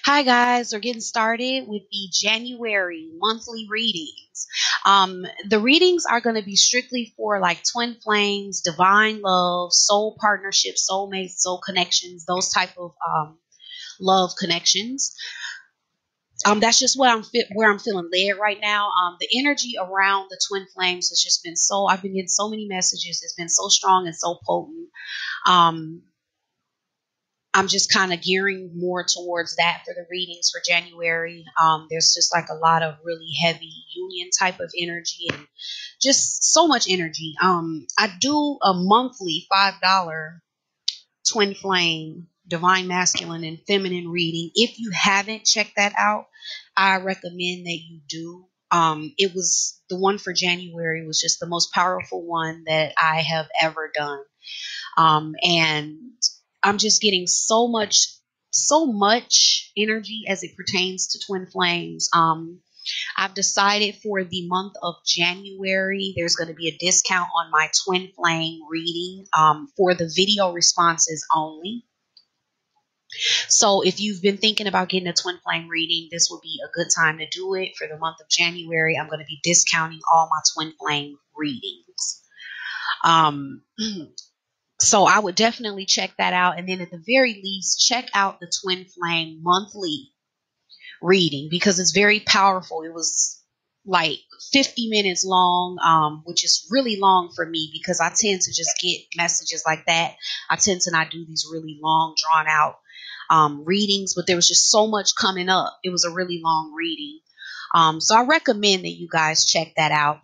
Hi guys, we're getting started with the January monthly readings. The readings are going to be strictly for like twin flames, divine love, soul partnerships, soulmates, soul connections, those type of love connections. That's just what where I'm feeling led right now. The energy around the twin flames has just been so. I've been getting so many messages. It's been so strong and so potent. Um, I'm just kind of gearing more towards that for the readings for January. There's just like a lot of really heavy union type of energy and just so much energy. I do a monthly $5 twin flame, divine masculine and feminine reading. If you haven't checked that out, I recommend that you do. It was the one for January was just the most powerful one that I have ever done. And I'm just getting so much energy as it pertains to twin flames. I've decided for the month of January, there's going to be a discount on my twin flame reading for the video responses only. So if you've been thinking about getting a twin flame reading, this will be a good time to do it. For the month of January, I'm going to be discounting all my twin flame readings. Um, So I would definitely check that out. And then at the very least, check out the Twin Flame monthly reading because it's very powerful. It was like 50 minutes long, which is really long for me because I tend to just get messages like that. I tend to not do these really long, drawn out readings, but there was just so much coming up. It was a really long reading. So I recommend that you guys check that out.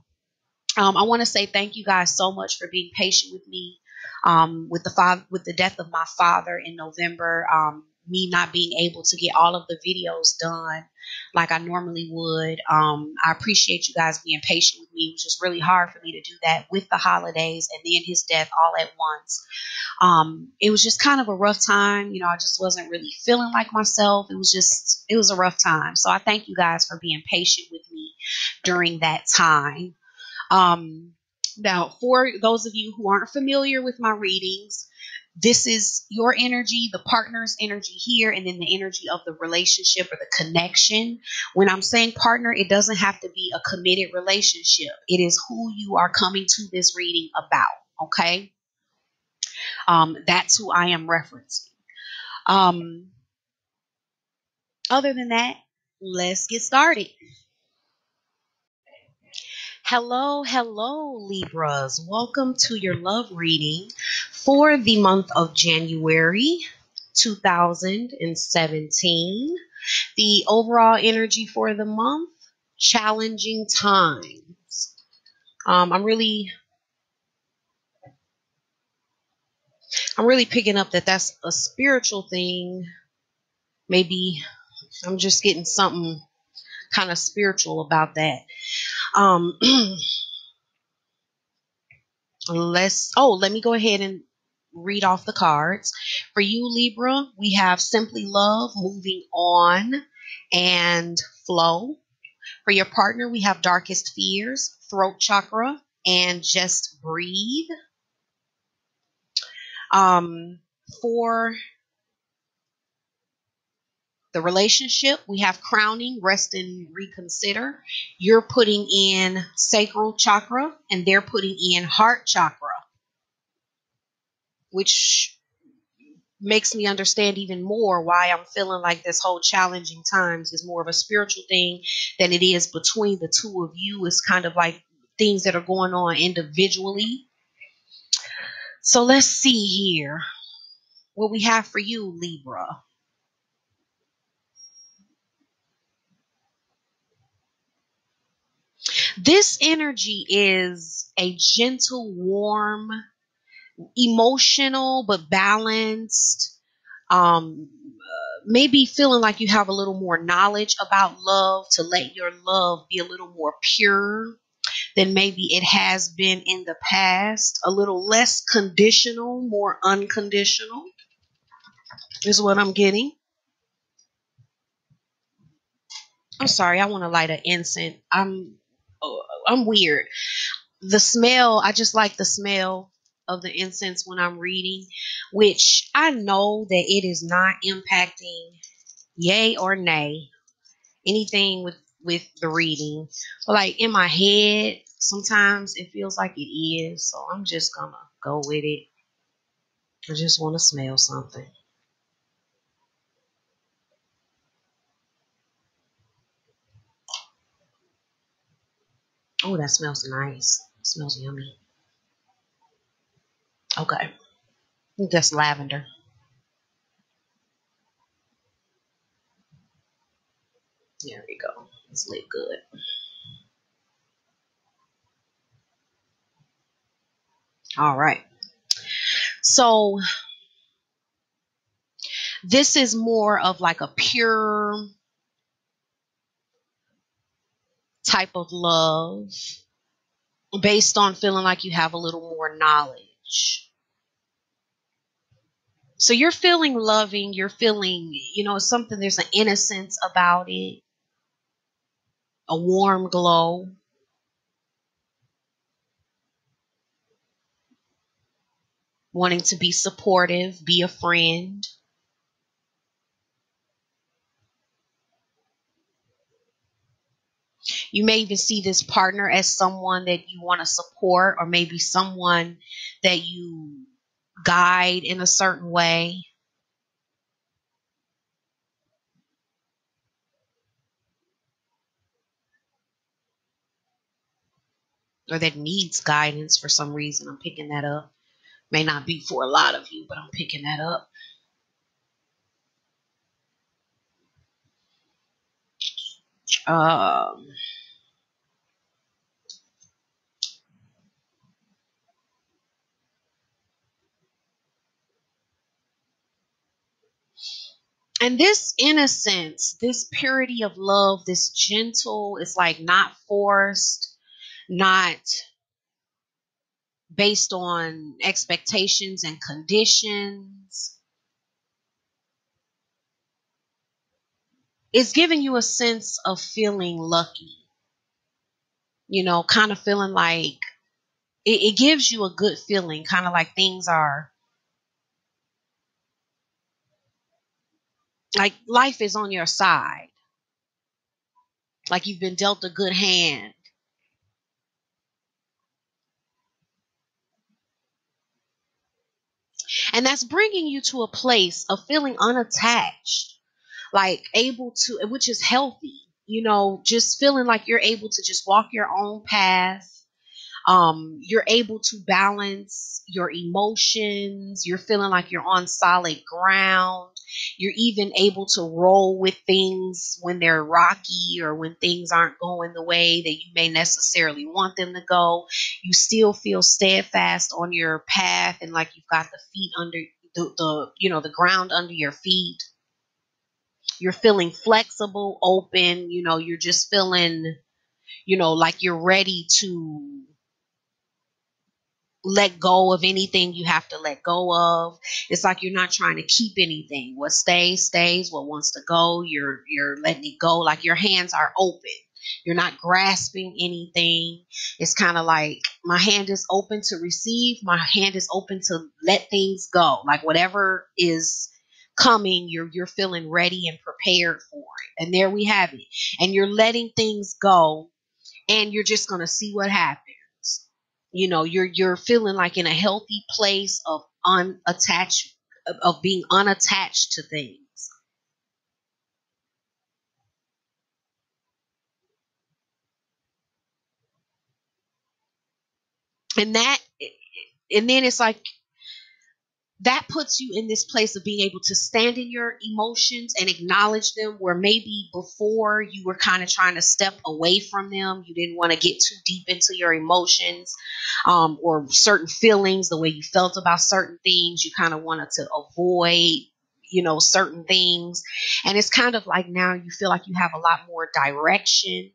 I want to say thank you guys so much for being patient with me. With the death of my father in November, me not being able to get all of the videos done like I normally would. I appreciate you guys being patient with me. It was just really hard for me to do that with the holidays and then his death all at once. It was just kind of a rough time. I just wasn't really feeling like myself. It was a rough time. So I thank you guys for being patient with me during that time. Now, for those of you who aren't familiar with my readings, this is your energy, the partner's energy here, and then the energy of the relationship or the connection. When I'm saying partner, it doesn't have to be a committed relationship. It is who you are coming to this reading about, okay? That's who I am referencing. Other than that, let's get started. Hello, Libras. Welcome to your love reading for the month of January 2017. The overall energy for the month, challenging times. I'm really picking up that that's a spiritual thing. Maybe I'm just getting something kind of spiritual about that. Um, let me go ahead and read off the cards. For you, Libra, we have simply love, moving on, and flow. For your partner, we have darkest fears, throat chakra, and just breathe. For the relationship, we have crowning, rest and reconsider. You're putting in sacral chakra, and they're putting in heart chakra, which makes me understand even more why I'm feeling like this whole challenging times is more of a spiritual thing than it is between the two of you. It's kind of like things that are going on individually. So let's see here what we have for you, Libra. This energy is a gentle, warm, emotional, but balanced. Maybe feeling like you have a little more knowledge about love to let your love be a little more pure than maybe it has been in the past. A little less conditional, more unconditional is what I'm getting. I'm sorry, I want to light an incense. I'm weird. The smell, I just like the smell of the incense when I'm reading, which I know that it is not impacting Yay or nay? Anything with the reading. But like in my head, sometimes it feels like it is. So I'm just gonna go with it. I just want to smell something. Oh, that smells nice. It smells yummy. Okay. I think that's lavender. There we go. It's lit good. All right. So this is more of like a pure type of love based on feeling like you have a little more knowledge. So you're feeling loving, you're feeling, something, there's an innocence about it, a warm glow. Wanting to be supportive, be a friend. You may even see this partner as someone that you want to support, or maybe someone that you guide in a certain way, or that needs guidance for some reason. I'm picking that up. May not be for a lot of you, but I'm picking that up. Um, and this innocence, this purity of love, this gentle, it's like not forced, not based on expectations and conditions. It's giving you a sense of feeling lucky, kind of feeling like it gives you a good feeling, kind of like things are like life is on your side, like you've been dealt a good hand. And that's bringing you to a place of feeling unattached, like able to, which is healthy, just feeling like you're able to just walk your own path. You're able to balance your emotions. You're feeling like you're on solid ground. You're even able to roll with things when they're rocky or when things aren't going the way that you may necessarily want them to go. You still feel steadfast on your path and like you've got the feet under the ground under your feet. You're feeling flexible, open, you're just feeling, like you're ready to let go of anything you have to let go of. It's like you're not trying to keep anything. What stays stays. What wants to go, you're letting it go. Like your hands are open. You're not grasping anything. It's kind of like my hand is open to receive. My hand is open to let things go. Like whatever is coming, you're feeling ready and prepared for it. And there we have it. And you're letting things go, and you're just gonna see what happens. You're feeling like in a healthy place of unattached, of being unattached to things. And then it's like that puts you in this place of being able to stand in your emotions and acknowledge them, where maybe before you were kind of trying to step away from them. You didn't want to get too deep into your emotions, or certain feelings, the way you felt about certain things. You kind of wanted to avoid, certain things. And it's kind of like now you feel like you have a lot more direction.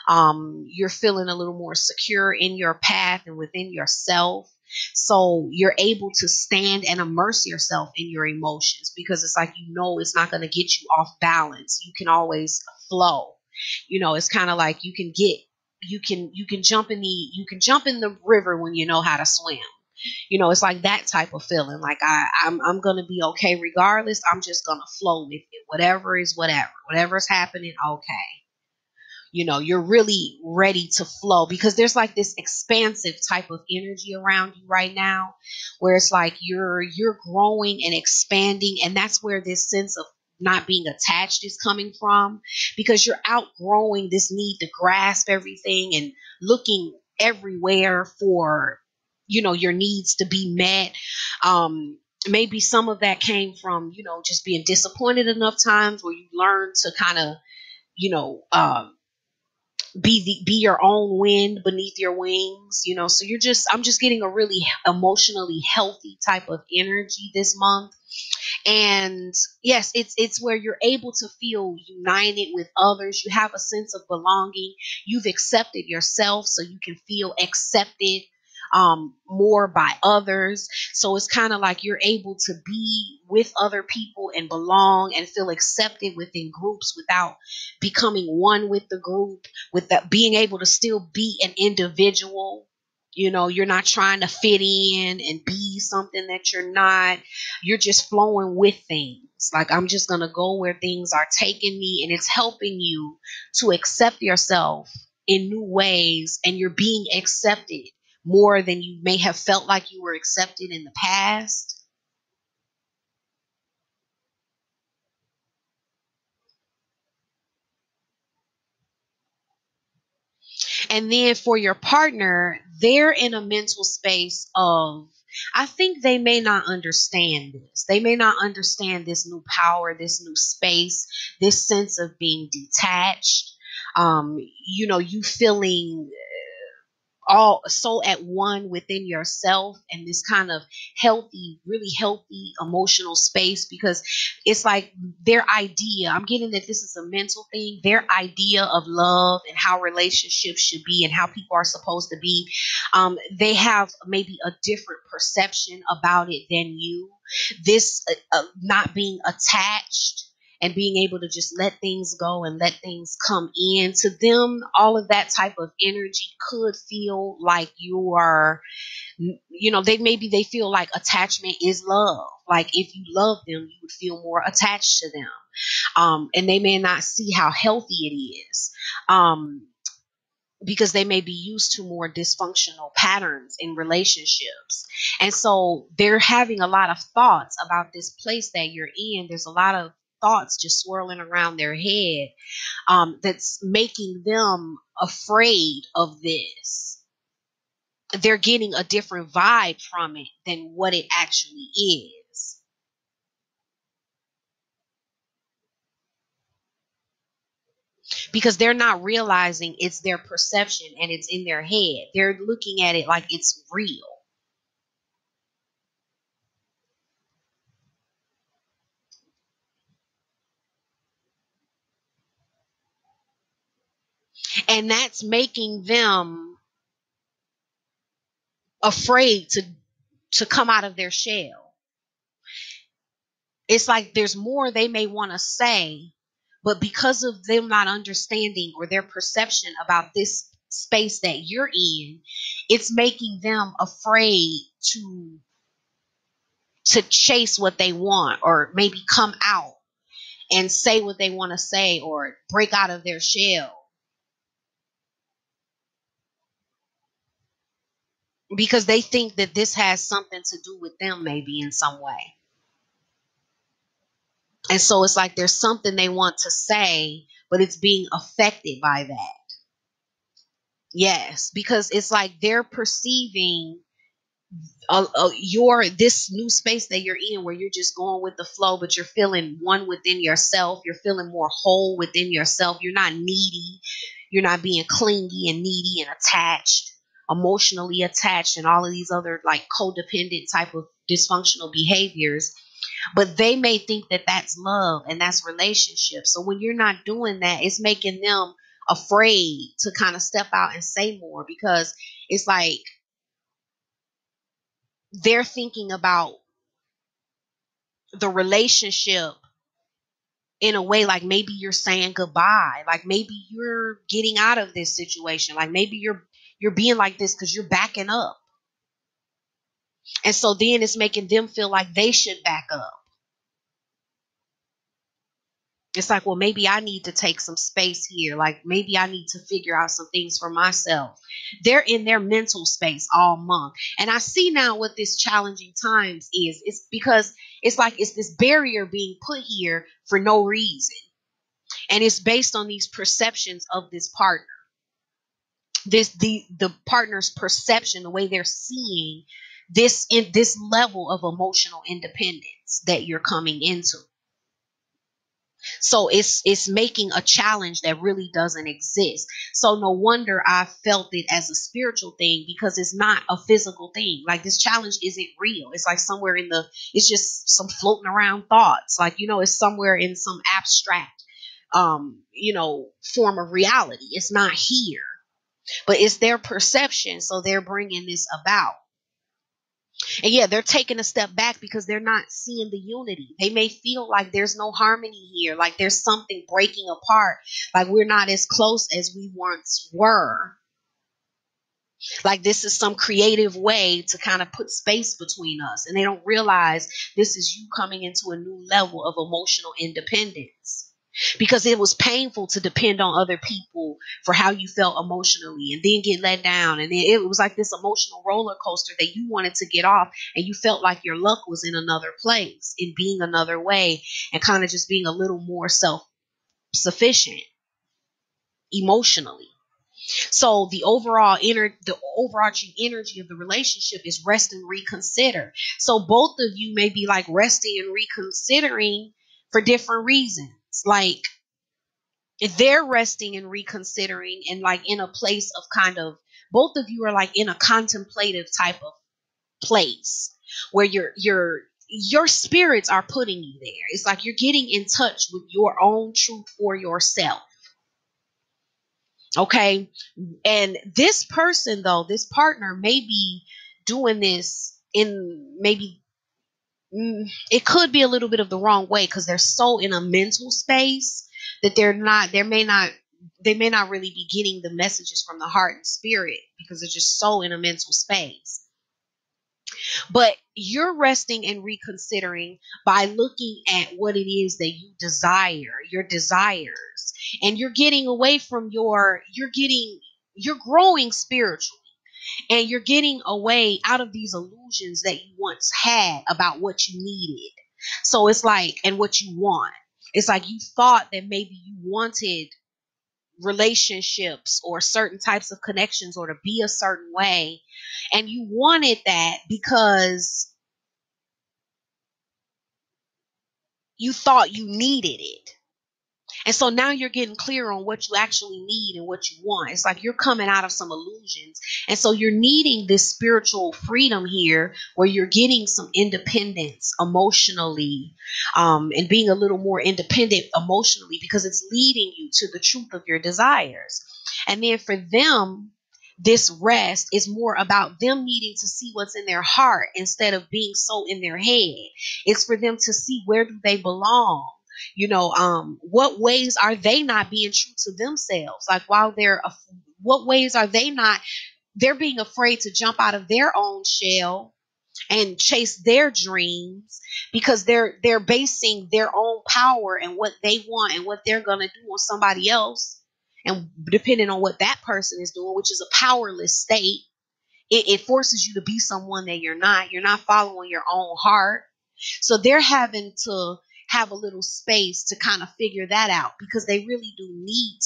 You're feeling a little more secure in your path and within yourself. So you're able to stand and immerse yourself in your emotions, because it's like, it's not going to get you off balance. You can always flow. It's kind of like you can jump in the river when you know how to swim. It's like that type of feeling. Like I'm gonna be okay regardless. I'm just gonna flow with it. Whatever is whatever. Whatever's happening, okay. You're really ready to flow because there's like this expansive type of energy around you right now where it's like you're growing and expanding, and that's where this sense of not being attached is coming from, because you're outgrowing this need to grasp everything and looking everywhere for your needs to be met. Maybe some of that came from just being disappointed enough times where you learn to kind of you know be your own wind beneath your wings. So I'm just getting a really emotionally healthy type of energy this month. And yes, it's where you're able to feel united with others. You have a sense of belonging. You've accepted yourself so you can feel accepted more by others. So it's kind of like you're able to be with other people and belong and feel accepted within groups without becoming one with the group, with that being able to still be an individual. You're not trying to fit in and be something that you're not. You're just flowing with things. Like, I'm just going to go where things are taking me, and it's helping you to accept yourself in new ways, and you're being accepted more than you may have felt like you were accepted in the past. And then for your partner, they're in a mental space of, I think they may not understand this. They may not understand this new power, this new space, this sense of being detached. You feeling all so at one within yourself, and this kind of healthy, really healthy emotional space, because it's like their idea, I'm getting that this is a mental thing, their idea of love and how relationships should be and how people are supposed to be, they have maybe a different perception about it than you. This not being attached and being able to just let things go and let things come in to them, all of that type of energy could feel like you are, they feel like attachment is love. Like, if you love them, you would feel more attached to them. And they may not see how healthy it is. Because they may be used to more dysfunctional patterns in relationships. And so they're having a lot of thoughts about this place that you're in. There's a lot of thoughts just swirling around their head, that's making them afraid of this. They're getting a different vibe from it than what it actually is. Because they're not realizing it's their perception and it's in their head. They're looking at it like it's real. And that's making them afraid to come out of their shell. It's like there's more they may want to say, but because of them not understanding or their perception about this space that you're in, it's making them afraid to chase what they want, or maybe come out and say what they want to say, or break out of their shell, because they think that this has something to do with them, maybe in some way. And so it's like there's something they want to say, but it's being affected by that. Yes, because it's like they're perceiving your this new space that you're in, where you're just going with the flow, but you're feeling one within yourself. You're feeling more whole within yourself. You're not needy. You're not being clingy and needy and attached, emotionally attached, and all of these other like codependent type of dysfunctional behaviors. But they may think that that's love and that's relationship. So when you're not doing that, it's making them afraid to kind of step out and say more, because it's like they're thinking about the relationship in a way like maybe you're saying goodbye, like maybe you're getting out of this situation, like maybe you're being like this because you're backing up. And so then it's making them feel like they should back up. It's like, well, maybe I need to take some space here. Like maybe I need to figure out some things for myself. They're in their mental space all month. And I see now what this challenging times is. It's because it's like it's this barrier being put here for no reason. And it's based on these perceptions of this partner. The partner's perception, the way they're seeing this in this level of emotional independence that you're coming into. So it's making a challenge that really doesn't exist. So no wonder I felt it as a spiritual thing, because it's not a physical thing. Like this challenge isn't real. It's like somewhere in it's just some floating around thoughts. Like, it's somewhere in some abstract, form of reality. It's not here, but it's their perception. So they're bringing this about. And yeah, they're taking a step back because they're not seeing the unity. They may feel like there's no harmony here, like there's something breaking apart, like we're not as close as we once were. Like this is some creative way to kind of put space between us. And they don't realize this is you coming into a new level of emotional independence. Because it was painful to depend on other people for how you felt emotionally and then get let down. And then it was like this emotional roller coaster that you wanted to get off, and you felt like your luck was in another place, in being another way, and kind of just being a little more self-sufficient emotionally. So the overarching energy of the relationship is rest and reconsider. So both of you may be like resting and reconsidering for different reasons. Like they're resting and reconsidering and like in a place of kind of, both of you are like in a contemplative type of place where your spirits are putting you there. It's like you're getting in touch with your own truth for yourself. Okay. And this person, though, this partner may be doing this in maybe, it could be a little bit of the wrong way, because they're so in a mental space that they may not really be getting the messages from the heart and spirit, because they're just so in a mental space. But you're resting and reconsidering by looking at what it is that you desire, your desires, and you're getting away from you're growing spiritually, and you're getting away out of these illusions that you once had about what you needed. So it's like, and what you want. It's like you thought that maybe you wanted relationships or certain types of connections or to be a certain way. And you wanted that because you thought you needed it. And so now you're getting clear on what you actually need and what you want. It's like you're coming out of some illusions. And so you're needing this spiritual freedom here, where you're getting some independence emotionally, and being a little more independent emotionally, because it's leading you to the truth of your desires. And then for them, this rest is more about them needing to see what's in their heart instead of being so in their head. It's for them to see, where do they belong? What ways are they not being true to themselves? Like what ways are they're being afraid to jump out of their own shell and chase their dreams, because they're basing their own power and what they want and what they're going to do on somebody else. And depending on what that person is doing, which is a powerless state, it forces you to be someone that you're not following your own heart. So they're having to have a little space to kind of figure that out, because they really do need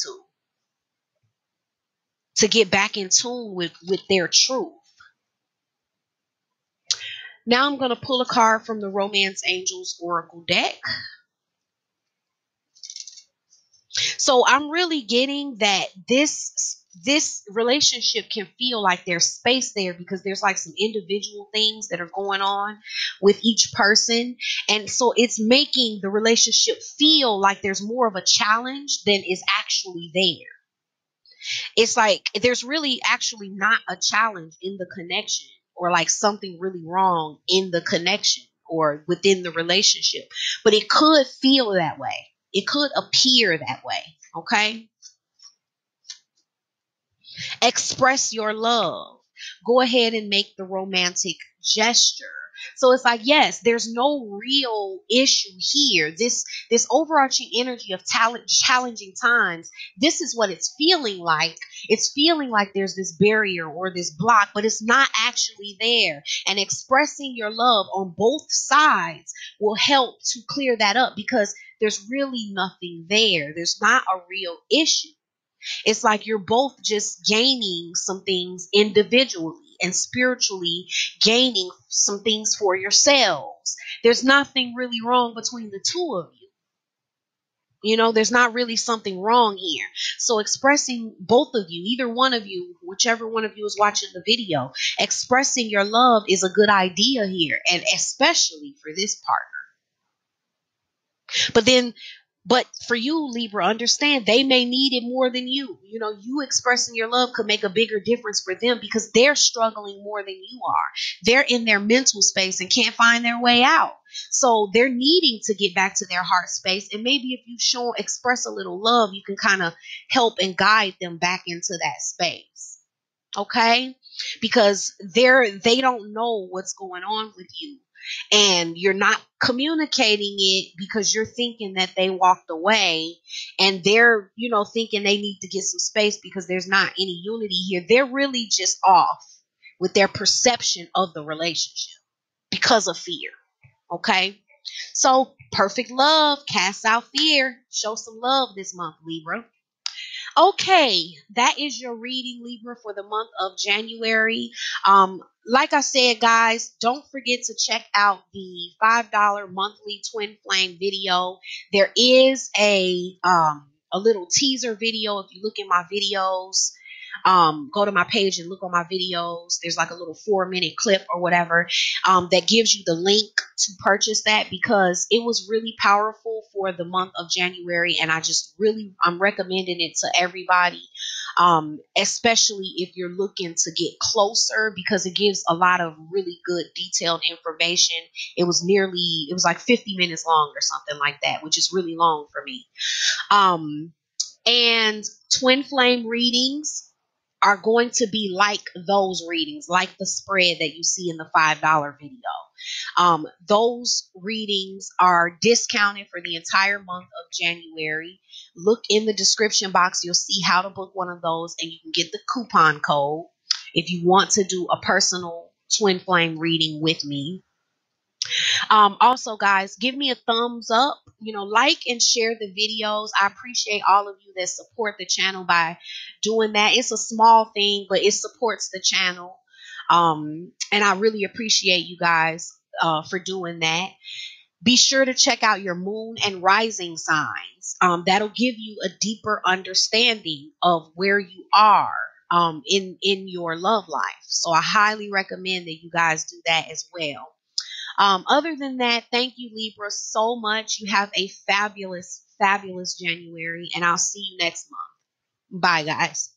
to get back in tune with their truth. Now I'm going to pull a card from the Romance Angels Oracle deck. So I'm really getting that this relationship can feel like there's space there, because there's like some individual things that are going on with each person. And so it's making the relationship feel like there's more of a challenge than is actually there. It's like there's really actually not a challenge in the connection, or like something really wrong in the connection or within the relationship. But it could feel that way. It could appear that way. Okay? Express your love. Go ahead and make the romantic gesture. So it's like, yes, there's no real issue here. This overarching energy of talent, challenging times, this is what it's feeling like. It's feeling like there's this barrier or this block, but it's not actually there. And expressing your love on both sides will help to clear that up, because there's really nothing there. There's not a real issue. It's like you're both just gaining some things individually and spiritually gaining some things for yourselves. There's nothing really wrong between the two of you. You know, there's not really something wrong here. So expressing, both of you, either one of you, whichever one of you is watching the video, expressing your love is a good idea here, and especially for this part. But then, but for you, Libra, understand they may need it more than you. You know, you expressing your love could make a bigger difference for them, because they're struggling more than you are. They're in their mental space and can't find their way out. So they're needing to get back to their heart space. And maybe if you express a little love, you can kind of help and guide them back into that space. Okay? Because they don't know what's going on with you, and you're not communicating it because you're thinking that they walked away, and they're, thinking they need to get some space because there's not any unity here. They're really just off with their perception of the relationship because of fear. Okay? So perfect love casts out fear. Show some love this month, Libra. Okay, that is your reading, Libra, for the month of January. Like I said, guys, don't forget to check out the $5 monthly twin flame video. There is a little teaser video. If you look in my videos, go to my page and look on my videos. There's like a little 4-minute clip or whatever that gives you the link to purchase that, because it was really powerful for the month of January, and I'm recommending it to everybody, especially if you're looking to get closer, because it gives a lot of really good detailed information. It was like 50 minutes long or something like that, which is really long for me. And twin flame readings are going to be like those readings, like the spread that you see in the $5 video. Those readings are discounted for the entire month of January. Look in the description box. You'll see how to book one of those, and you can get the coupon code if you want to do a personal twin flame reading with me. Also, guys, give me a thumbs up, like and share the videos. I appreciate all of you that support the channel by doing that. It's a small thing, but it supports the channel. And I really appreciate you guys for doing that. Be sure to check out your moon and rising signs. That'll give you a deeper understanding of where you are in your love life. So I highly recommend that you guys do that as well. Other than that, thank you, Libra, so much. You have a fabulous, fabulous January, and I'll see you next month. Bye, guys.